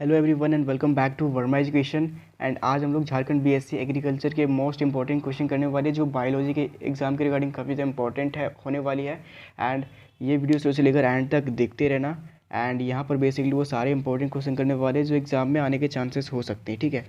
Hello everyone and welcome back to Verma education. And आज हम लोग झारखंड बीएससी एग्रीकल्चर के मोस्ट इंपॉर्टेंट क्वेश्चन करने वाले जो बायोलॉजी के एग्ज़ाम के रिगार्डिंग काफ़ी ज़्यादा इंपॉर्टेंट है होने वाली है। एंड ये वीडियो शुरू से लेकर एंड तक देखते रहना। एंड यहाँ पर बेसिकली वो सारे इंपॉर्टेंट क्वेश्चन करने वाले जो एग्ज़ाम में आने के चांसेस हो सकते हैं, ठीक है।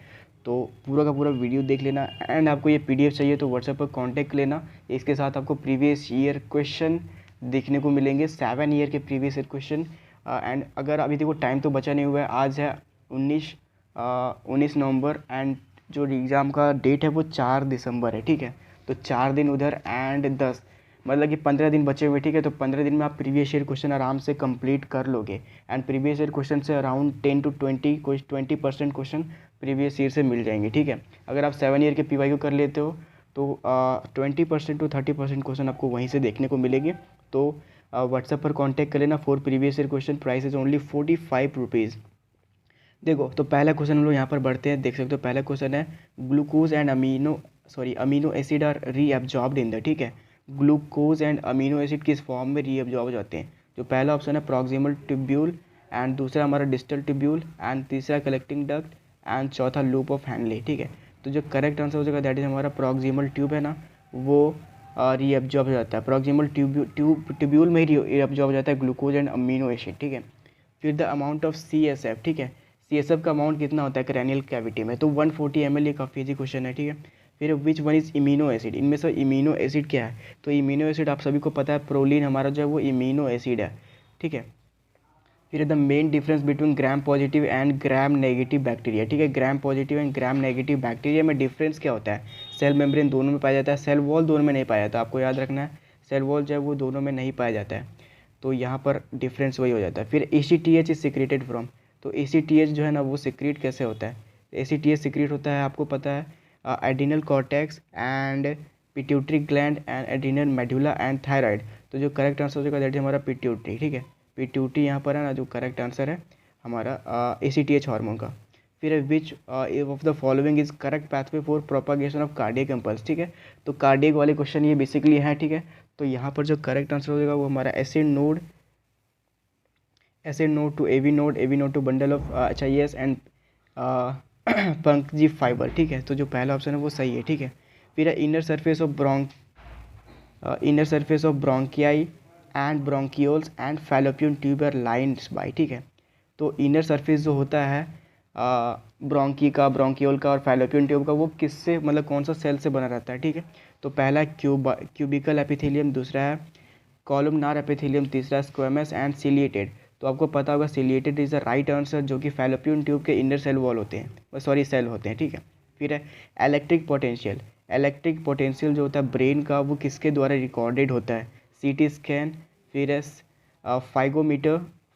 तो पूरा का पूरा वीडियो देख लेना। एंड आपको ये PDF चाहिए तो व्हाट्सएप पर कॉन्टैक्ट लेना। इसके साथ आपको प्रीवियस ईयर क्वेश्चन देखने को मिलेंगे, 7 ईयर के प्रीवियस ईयर क्वेश्चन। एंड अगर अभी देखो टाइम तो बचा नहीं हुआ है, आज है 19 नवंबर एंड जो एग्ज़ाम का डेट है वो 4 दिसंबर है, ठीक है। तो 4 दिन उधर एंड 10 मतलब कि 15 दिन बचे हुए, ठीक है। तो 15 दिन में आप प्रीवियस ईयर क्वेश्चन आराम से कंप्लीट कर लोगे। एंड प्रीवियस ईयर क्वेश्चन से around 10 to 20% question previous year से मिल जाएंगे, ठीक है। अगर आप 7 ईयर के PYQ कर लेते हो तो 20% to 30% क्वेश्चन आपको वहीं से देखने को मिलेंगे। तो व्हाट्सएप पर कॉन्टैक्ट कर लेना for previous year question. Price is only 45 rupees. देखो तो पहला क्वेश्चन हम लोग यहाँ पर बढ़ते हैं, देख सकते हो। पहला क्वेश्चन है glucose and amino acid are reabsorbed in the, ठीक है। ग्लूकोज एंड अमीनो एसिड किस फॉर्म में रीअब्जॉर्ब हो जाते हैं? जो पहला ऑप्शन है प्रॉक्सिमल ट्यूब्यूल, एंड दूसरा हमारा डिस्टल ट्यूब्यूल, एंड तीसरा कलेक्टिंग डक्ट, एंड चौथा लूप ऑफ हैंडले, ठीक है। तो जो करेक्ट आंसर हो जाएगा दैट इज हमारा प्रॉक्सिमल ट्यूब है ना, वो रीअब्जॉर्ब हो जाता है। प्रॉक्सिमल ट्यूब्यूल में ही रीअब्जॉर्ब हो जाता है ग्लूकोज एंड अमीनो एसिड, ठीक है। फिर द अमाउंट ऑफ CSF, ठीक है। CSF का अमाउंट कितना होता है क्रैनियल कैविटी में? तो 140 ml। ये काफ़ी ईजी क्वेश्चन है, ठीक है। फिर विच वन इज इमीनो एसिड? इनमें से इमीनो एसिड क्या है? तो इमीनो एसिड आप सभी को पता है, प्रोलीन हमारा जो है वो इमीनो एसिड है, ठीक है। फिर the main difference between gram positive and gram negative bacteria, ठीक है। Gram positive and gram negative bacteria में डिफरेंस क्या होता है? सेल मेम्ब्रेन दोनों में पाया जाता है, सेल वॉल दोनों में नहीं पाया जाता। आपको याद रखना है, सेल वॉल जो है वो दोनों में नहीं पाया जाता है। तो यहाँ पर डिफरेंस वही हो जाता है। फिर ACTH इज सिक्रेटेड फ्रॉम। तो ACTH जो है ना वो सिक्रीट कैसे होता है? ACTH सिक्रीट होता है, आपको पता है, adrenal cortex and pituitary gland and adrenal medulla and thyroid. तो जो करेक्ट आंसर हो जाएगा दैट इज हमारा पिट्यूटरी, ठीक है। पिट्यूटरी यहाँ पर है ना जो करेक्ट आंसर है हमारा ACTH हार्मोन का। फिर विच of the following is correct pathway for propagation of cardiac impulse, ठीक है। तो कार्डियक वाले क्वेश्चन ये बेसिकली है, ठीक है। तो यहाँ पर जो करेक्ट आंसर हो जाएगा वो हमारा SA node to AV node to bundle of HIS and Purkinje fiber, ठीक है। तो जो पहला ऑप्शन है वो सही है, ठीक है। फिर inner surface of bronchi and bronchioles and fallopian tube are lines by, ठीक है। तो इनर सरफेस जो होता है ब्रोंकी का, ब्रोंकियोल का और फैलोपियन ट्यूब का, वो किससे मतलब कौन सा सेल से बना रहता है, ठीक है। तो पहला है क्यूबिकल एपिथेलियम, दूसरा है कॉलमनार एपिथेलियम, तीसरा स्क्वेमस एंड सिलिएटेड। तो आपको पता होगा ciliated is the right answer, जो कि फैलोपियन ट्यूब के इनर सेल वॉल होते हैं, सॉरी सेल होते हैं, ठीक है। फिर है इलेक्ट्रिक पोटेंशियल। इलेक्ट्रिक पोटेंशियल जो होता है ब्रेन का, वो किसके द्वारा रिकॉर्डेड होता है? CT स्कैन, फिर है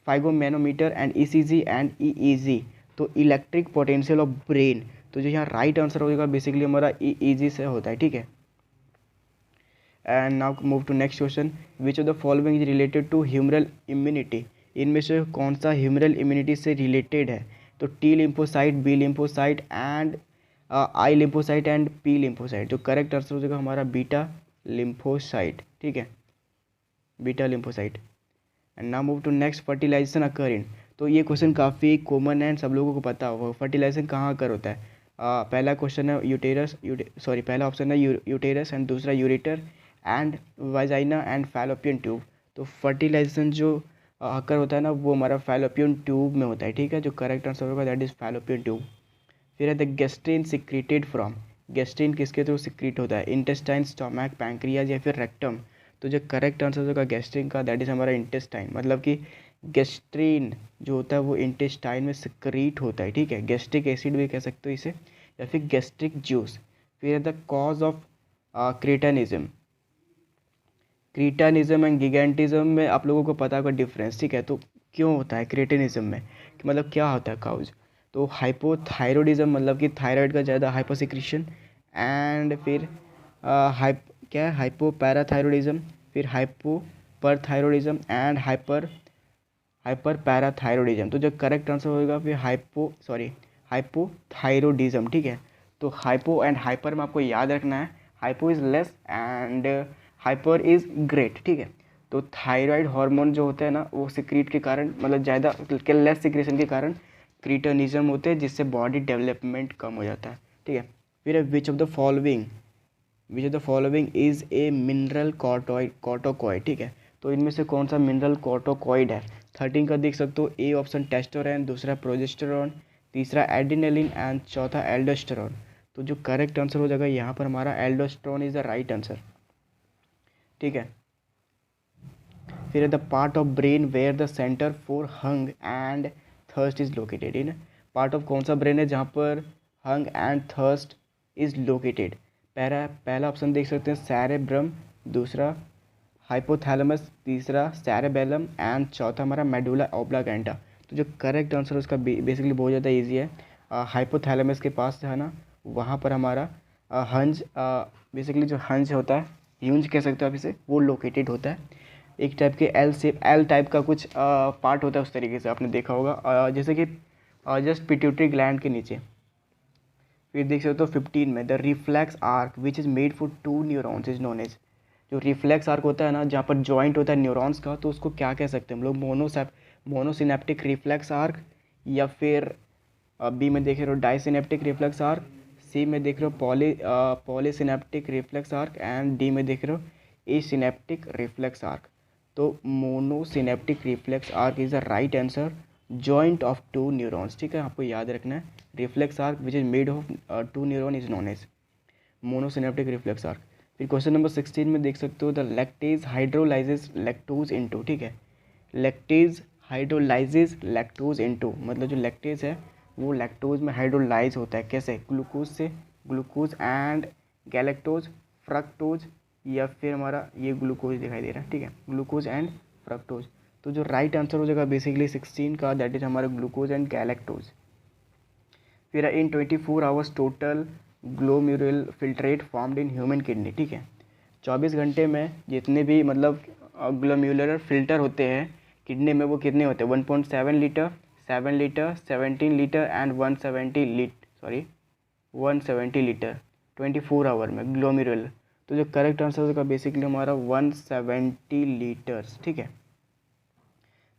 sphygmomanometer and ECG and EEG। तो इलेक्ट्रिक पोटेंशियल ऑफ ब्रेन, तो जो यहाँ राइट आंसर होगा बेसिकली हमारा EEG से होता है, ठीक है। And now move to next question. Which of the following is related to humoral immunity? इनमें से कौन सा ह्यूमरल इम्यूनिटी से रिलेटेड है? तो T lymphocyte, B lymphocyte and I lymphocyte and P lymphocyte. जो करेक्ट आंसर हो जाएगा हमारा बीटा लिम्फोसाइट, ठीक है, beta lymphocyte. And now move to next, fertilization occur in. तो ये क्वेश्चन काफ़ी कॉमन है एंड सब लोगों को पता होगा, फर्टिलाइजेशन कहाँ अकर होता है? पहला क्वेश्चन है पहला ऑप्शन है यूटेरस एंड दूसरा ureter and vagina and fallopian tube. तो फर्टिलाइजेशन जो अकर होता है ना वो हमारा फैलोपियन ट्यूब में होता है, ठीक है। जो करेक्ट आंसर होगा दैट इज फैलोपियन ट्यूब। फिर है the gastrin secreted from. Gastrin किसके थ्रू सिक्रीट होता है? इंटेस्टाइन, स्टोमैक, पैंक्रियाज या फिर रेक्टम। तो जो करेक्ट आंसर होगा गैस्ट्रिन का दैट इज हमारा इंटेस्टाइन, मतलब कि गैस्ट्रिन जो होता है वो इंटेस्टाइन में सिक्रीट होता है, ठीक है। गैस्ट्रिक एसिड भी कह सकते हो इसे, या फिर गैस्ट्रिक जूस। फिर है द कॉज ऑफ क्रेटानिज्म। क्रीटानिज्म एंड गिगेंटिज्म में आप लोगों को पता होगा डिफरेंस, ठीक है। तो क्यों होता है क्रेटानिज्म में, कि मतलब क्या होता है काउज? तो हाइपोथायरॉयडिज्म, मतलब कि थायराइड का ज़्यादा हाइपोसिक्रीशन, एंड फिर क्या है हाइपोपैराथायरॉयडिज्म, फिर हाइपोपरथायरॉयडिज्म एंड हाइपर पैराथायरॉयडिज्म। तो जो करेक्ट आंसर होगा फिर हाइपोथायरॉयडिज्म, ठीक है। तो हाइपो एंड हाइपर में आपको याद रखना है, hypo is less and hyper is great, ठीक है। तो थायराइड हार्मोन जो होता है ना वो सिक्रीट के कारण, मतलब ज़्यादा लेस सिक्रेशन के कारण क्रिटनिज्म होते हैं जिससे बॉडी डेवलपमेंट कम हो जाता है, ठीक है। फिर है विच of the following is a mineral corticoid, ठीक है। तो इनमें से कौन सा मिनरल कॉर्टिकॉइड है? 13 का देख सकते हो, ए ऑप्शन टेस्टोस्टेरोन, दूसरा प्रोजेस्टेरोन, तीसरा एड्रेनालिन एंड चौथा एल्डोस्टेरोन। तो जो करेक्ट आंसर हो जाएगा यहाँ पर हमारा aldosterone is the right answer, ठीक है। फिर है the part of brain where the centre for हंग and thirst is located in. Part of कौन सा ब्रेन है जहाँ पर हंग एंड थर्स्ट इज लोकेटेड? पहला ऑप्शन देख सकते हैं सेरेब्रम, दूसरा हाइपोथैलेमस, तीसरा सेरेबेलम एंड चौथा हमारा मेडुला ऑब्लांगेटा। तो जो करेक्ट आंसर उसका बेसिकली बहुत ज़्यादा ईजी है। हाइपोथैलेमस के पास है ना, वहाँ पर हमारा हंज, बेसिकली जो हंज होता है, यूंज कह सकते हो आप इसे, वो लोकेटेड होता है। एक टाइप के एल टाइप का कुछ पार्ट होता है, उस तरीके से आपने देखा होगा, जैसे कि जस्ट पिट्यूटरी ग्लैंड के नीचे। फिर देख सकते हो 15 में the reflex arc which is made for 2 neurons is known as. जो रिफ्लेक्स आर्क होता है ना, जहाँ पर जॉइंट होता है न्यूरॉन्स का, तो उसको क्या कह सकते हैं हम लोग? मोनोसिनेप्टिक रिफ्लेक्स आर्क, या फिर बी में देख रहे हो डाइसिनेप्टिक रिफ्लेक्स आर्क, सी में देख रहे हो polysynaptic reflex arc and D में देख रहे हो एसिनेप्टिक रिफ्लेक्स आर्क। तो monosynaptic reflex arc is the right answer, joint of 2 neurons, ठीक है। आपको याद रखना है, reflex arc which is made of 2 neuron is known as monosynaptic reflex arc. फिर क्वेश्चन नंबर 16 में देख सकते हो the lactase hydrolyses lactose into, ठीक है। लैक्टेज हाइड्रोलाइजेस लैक्टोज इनटू, मतलब जो लैक्टेज है वो लैक्टोज में हाइड्रोलाइज होता है, कैसे? ग्लूकोज से, ग्लूकोज एंड गैलेक्टोज, फ्रक्टोज, या फिर हमारा ये ग्लूकोज दिखाई दे रहा है, ठीक है, ग्लूकोज एंड फ्रक्टोज। तो जो राइट आंसर हो जाएगा बेसिकली 16 का, दैट इज हमारा ग्लूकोज एंड गैलेक्टोज। फिर इन 24 hours total glomerular filtrate formed in human kidney, ठीक है। 24 घंटे में जितने भी मतलब ग्लोमेरुलर फिल्टर होते हैं किडनी में, वो कितने होते हैं? 1.7 litre, 7 litre, 17 litre and 170 litre 24 hour में ग्लोमेरुलर। तो जो करेक्ट आंसर होगा बेसिकली हमारा 170 लीटर्स, ठीक है।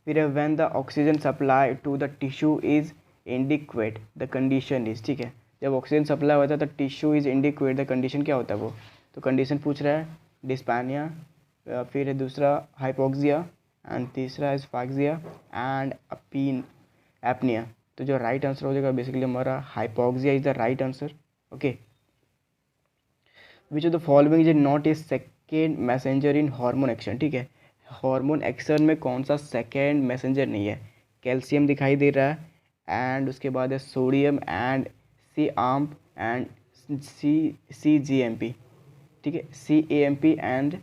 फिर when the oxygen supply to the tissue is inadequate the condition is, ठीक है। जब ऑक्सीजन सप्लाई होता है तो tissue is inadequate, the condition क्या होता है वो? तो कंडीशन पूछ रहा है डिस्पैनिया, फिर है दूसरा हाइपोक्सिया एंड तीसरा एस्फाक्सिया एंड एपनिया। तो जो राइट आंसर हो जाएगा बेसिकली हमारा hypoxia is the right answer, okay. Which of the following is not a second messenger in hormone action, ठीक है। हार्मोन एक्शन में कौन सा सेकेंड मैसेंजर नहीं है? कैल्शियम दिखाई दे रहा है एंड उसके बाद है sodium and C AMP and CGMP, ठीक है, CAMP एंड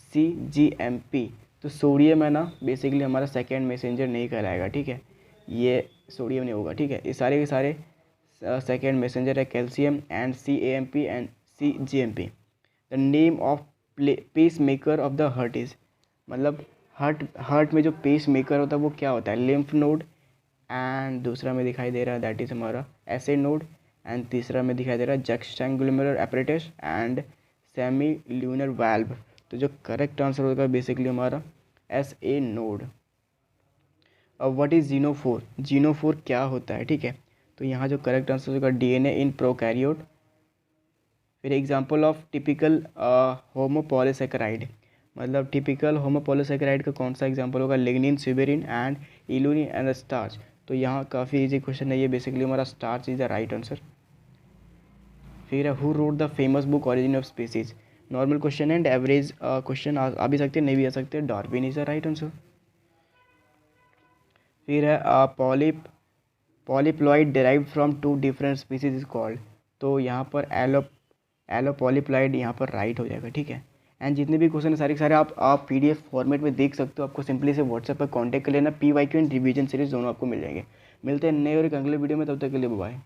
CGMP। तो सोडियम है ना, बेसिकली हमारा सेकेंड मैसेंजर नहीं कहलाएगा, ठीक है, ये सोडियम नहीं होगा, ठीक है। ये सारे के सारे सेकेंड मैसेंजर है calcium and CAMP and CGMP। The name of pacemaker of the heart is, मतलब हार्ट में जो पेस मेकर होता है वो क्या होता है? लिम्फ नोड, एंड दूसरा में दिखाई दे रहा है दैट इज़ हमारा एसे नोड, एंड तीसरा में दिखाई दे रहा है juxtaglomerular apparatus and semi lunar valve. तो जो करेक्ट आंसर होगा बेसिकली हमारा SA नोड। अब व्हाट इज़ जीनोफोर? जीनोफोर क्या होता है, ठीक है। तो यहाँ जो करेक्ट आंसर होगा DNA इन प्रोकैरियोट। फिर एग्जांपल ऑफ टिपिकल होमोपॉलीसेकेराइड, मतलब टिपिकल होमोपॉलीसेकेराइड का कौन सा एग्जांपल होगा? Lignin, suberin and inulin and starch. तो यहाँ काफ़ी इजी क्वेश्चन है ये, बेसिकली हमारा starch is the right answer. फिर who wrote the famous book origin of species? Normal question and average question आ भी सकते हैं, नहीं भी आ सकते। Darwin is the right answer. फिर है polyploid derived from 2 different species is called. तो यहाँ पर एलोपॉलीप्लॉइड यहाँ पर राइट हो जाएगा, ठीक है। एंड जितने भी क्वेश्चन है सारे के सारे आप PDF फॉर्मेट में देख सकते हो। आपको सिंपली से व्हाट्सएप पर कांटेक्ट कर लेना, PYQ एंड रिवीजन सीरीज दोनों आपको मिल जाएंगे। मिलते हैं नए और एक अगले वीडियो में, तब तक के लिए बाय।